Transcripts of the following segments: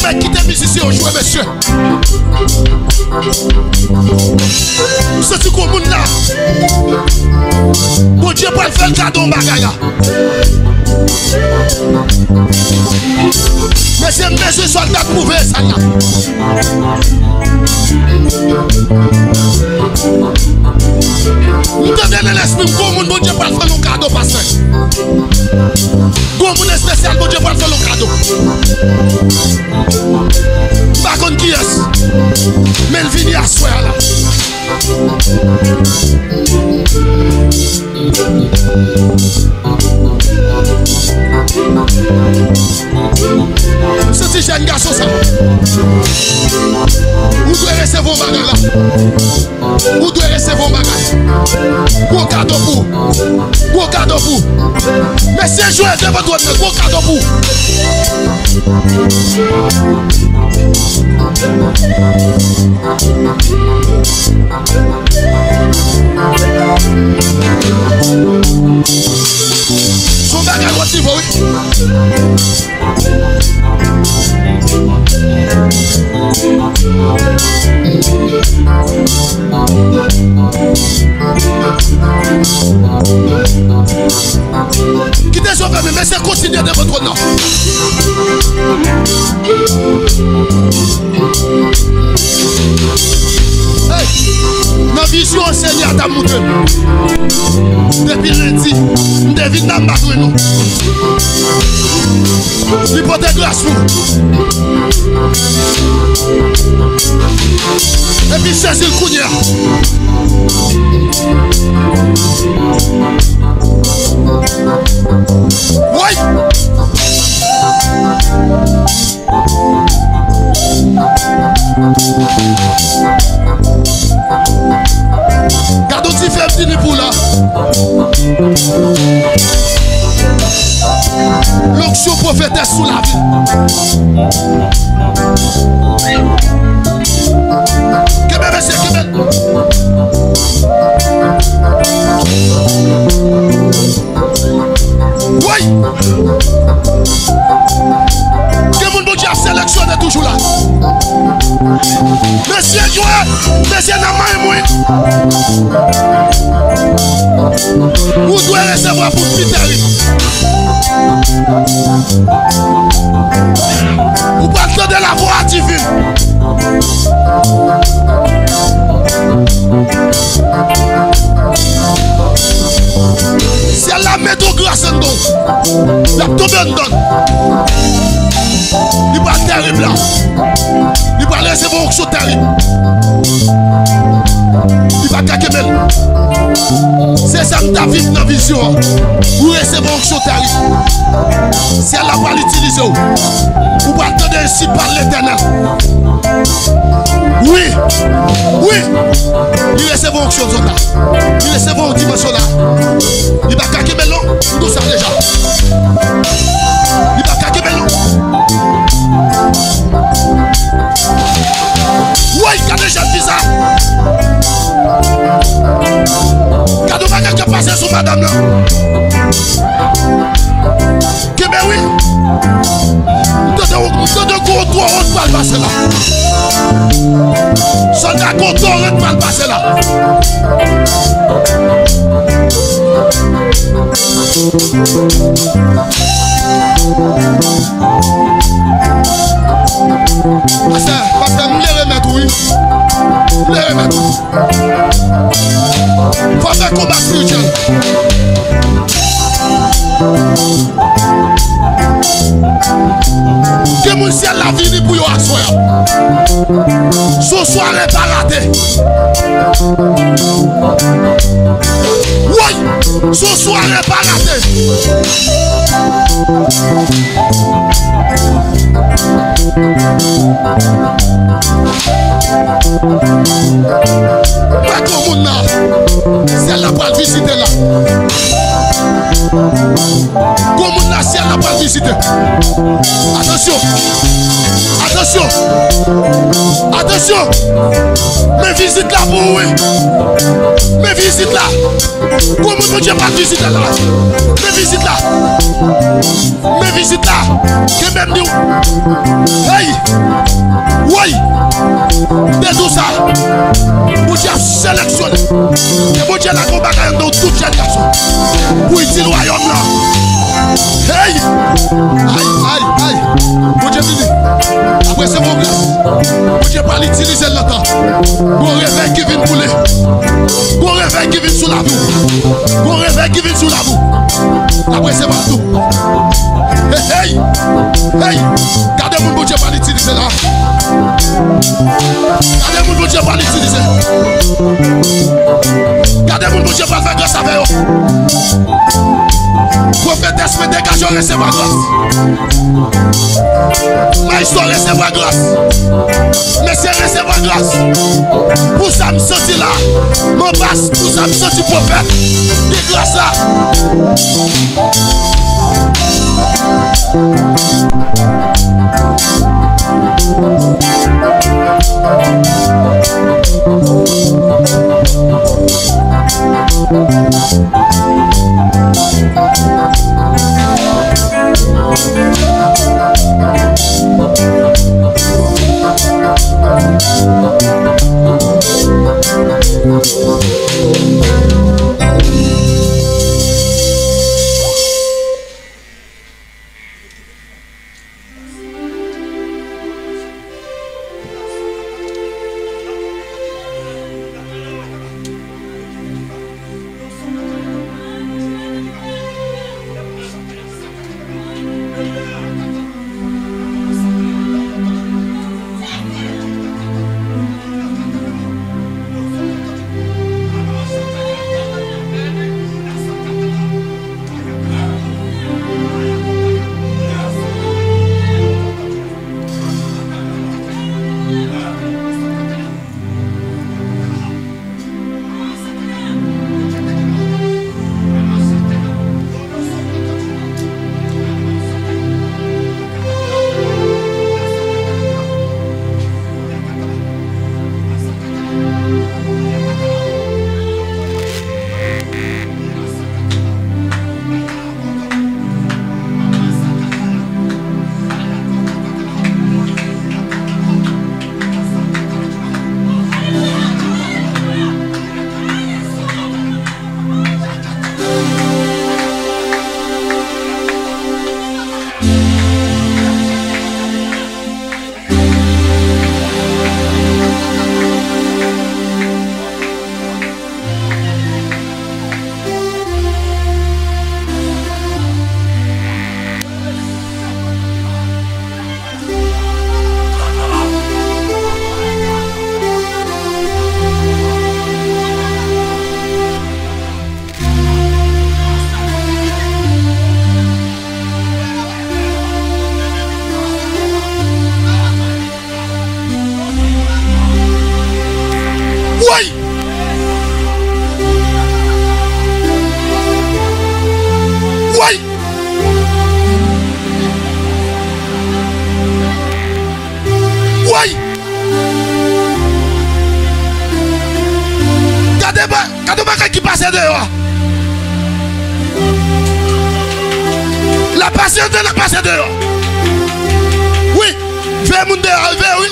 mec qui t'es musicien, jouez monsieur. C'est tout le monde là. Bon Dieu, pour faire le cadeau, bagaya. Mais c'est un monsieur soldat prouvé, ça là. Nous devons l'esprit, bon Dieu, pour faire le cadeau, pasteur. Bon monde spécial, bon Dieu, pour faire le cadeau. Par contre, qui est-ce? Mais il vient à soir là. Ce petit jeune garçon ça. Vous devez recevoir un bagage là. Vous devez recevoir un bagage. Gros cadeau pour. Gros cadeau pour. Mais si un jour est de votre droite, gros cadeau pour. Son bagage aussi, oui. Quittez son famille, mais c'est continuer de votre nom. Hey, ma vision Seigneur t'a montré. Depuis lundi, David n'a pas joué nous. Il porte grâce pour. Et puis saisis le couillère. Oui. Gardons si fait petit pour là. L'onction prophétesse sous la vie. Québec, monsieur, Québec. Oui. Que mon bon Dieu a sélectionné toujours là. Monsieur joueur, monsieur n'a pas moi. Vous devez recevoir pour Peter. Vous partez de la voix divine. C'est la méthode grâce en don. La tombe en don. Il va terrible là. Il va laisser vos choses terribles. Il va caquer. C'est ça que tu as vu dans la vision. Vous recevez vos choses terribles. Si elle n'a pas l'utiliser, vous va attendre ainsi par l'Éternel. Oui, oui. Il recevait vos choses là. Il recevait vos dimensions là. Il va caquer melon. Tout ça déjà. Il va caquer melon. Oui, il y a déjà bizarre. Cadeau va quelqu'un passer sur madame là. Que ben oui. De gros toit, on va le passer là. Soldat content, on va le passer là. Pasteur, nous les remettre, oui. Nous les remettre. Faut faire combat spirituel. Que mon ciel la vie pour yo assoir. Ce soir n'est pas raté. Oui, ce soir n'est pas raté. Pas tout le monde là. C'est la pas visiter là. Comment la ciel n'a pas visité. Attention. Attention. Attention. Attention. Mais visite là pour oui. Mais visite là. Comment mon Dieu pas visite là? Mais visite là. Mais visite là. Que même nous. Hey. Oui. De tout ça. Mon Dieu a sélectionné. Et mon Dieu a combattu dans toute génération. Pour utiliser le royaume là. Hey. Aïe. Mon Dieu dit. Après c'est mon grâce. Mon Dieu pas l'utiliser longtemps. Mon réveil qui vient couler. Mon réveil qui vient sous la boue. Mon réveil qui vient sous la boue. Après c'est partout. Hey. Gardez mon Dieu pas l'utiliser là. Gardez mon Dieu pas l'utiliser. Gardez mon Dieu pas faire grâce avec eux. Prophétesse me dégage, recevoir grâce. Ma histoire recevoir grâce. Mais c'est recevoir grâce. Pour ça me sentir là. Mon passe, pour ça me sentir prophète. De grâce là. Qui passe dehors. La patience de la passe dehors. Oui. Fais mon dehors, oui.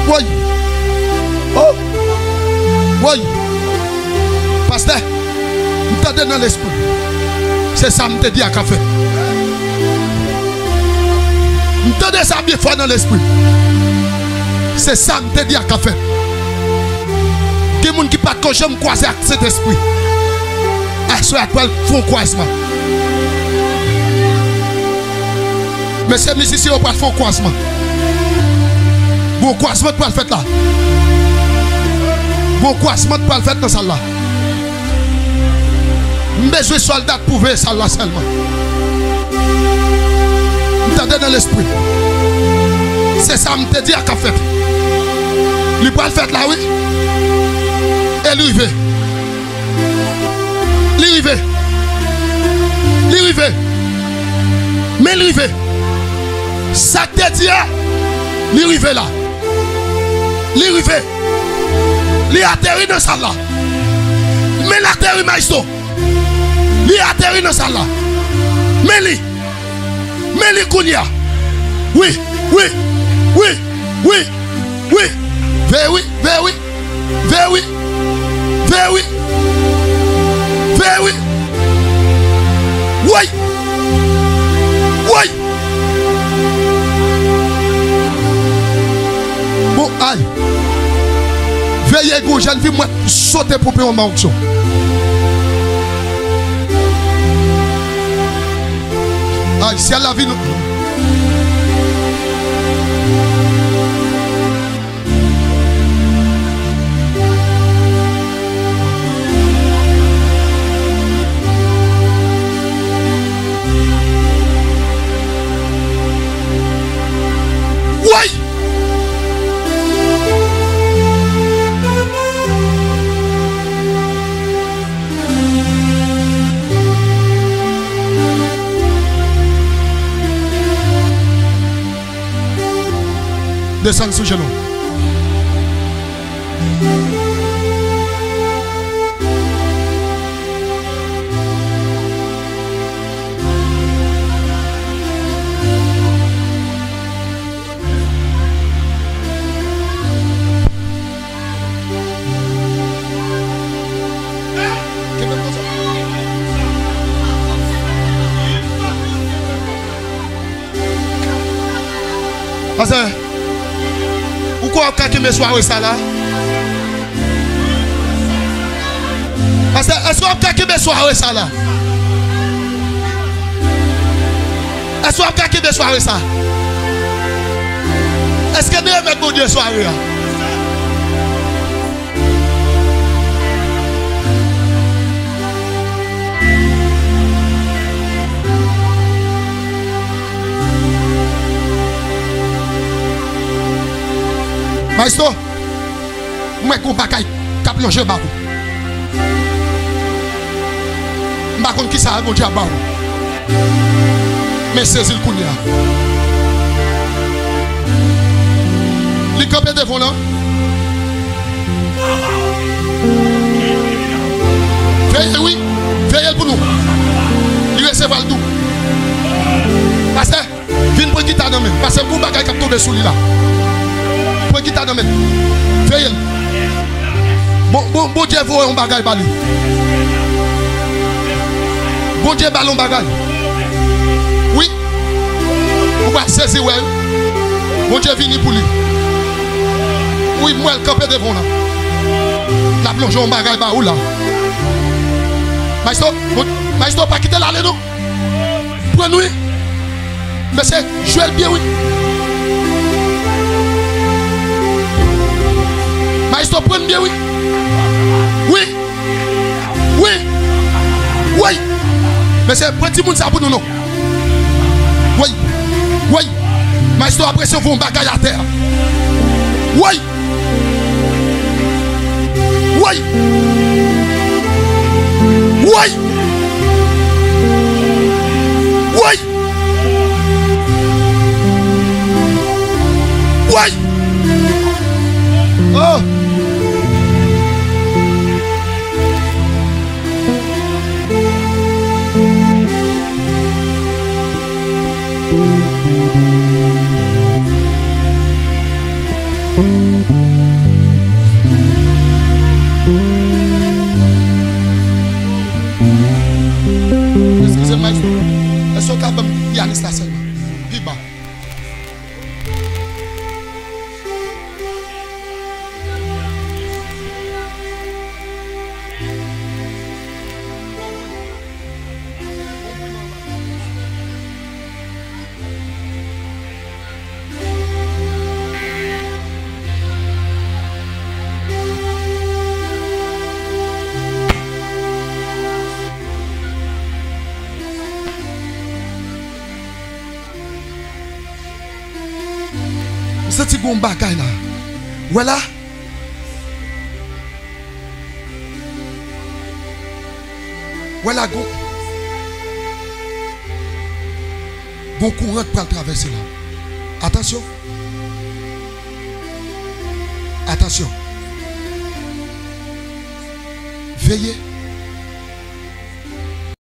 Oui. Oh. Oui. Pasteur. M'entendez dans l'esprit. C'est ça que je te dis à café. M'entendez ça bien fort dans l'esprit. C'est ça que je te dis à café. Il y a des gens qui ne peuvent pas me croiser avec cet esprit. Soit ils font croisement. Mais ces musiciens ne peuvent pas faire croisement. Bon croisement tu peux le faire là. Bon croisement tu peux le faire dans celle là. Besoin de soldats pour ver ça là seulement. M'entendez dans l'esprit. C'est ça que je te dis à café. Il peut le faire là, oui. Et lui, mais il arrive. Ça te dit, il arrive là. Il arrive. Il atterrit dans ça là. Mais l'atterrit maestro. Il atterrit dans ça là. Mais lui Kounia. Oui. Vers oui. Bon, aïe. Veillez, gros, jeune fille, moi, sauter pour payer en action. Aïe, si elle la vie, nous. Oui. Descends sous genou. Parce que pourquoi vous avez soirée ça là? Parce que est-ce que vous avez soirée ça là? Est-ce que vous avez soirée ça? Est-ce que vous avez mon Dieu soirée là? Maestro, moi je ne sais pas plonger bas. Je ne sais pas qui ça va dire bas. Mais c'est le Kounia. Les campés devant là. Veillez, oui. Veillez pour nous. Il recevra le tout. Parce que, viens pour quitter dans main. Parce que vous ne pouvez pas tomber sous lui là. Qui t'a donné? Veillez. Bon Dieu vous un bagage bali. Bon Dieu ballon bagage. Oui. On va saisir ouais. Bon Dieu vini pour lui. Oui, moi le campé devant là. La plonge en bagage ba ou là. Maestro pas quitter l'aller non. Prenez oui. Mais c'est Joël bien oui. Maestro, prenez bien, oui. Oui. Mais c'est petit monde ça pour nous, non. Oui. Maestro, après ça, vous un bagage à terre. Oui. Oh. Excusez-moi, est-ce que vous avez pianiste là seulement? Puis bas. C'est un bon bagage là. Voilà, Voilà, bon courant pour le traverser là. Attention. Attention. Veillez.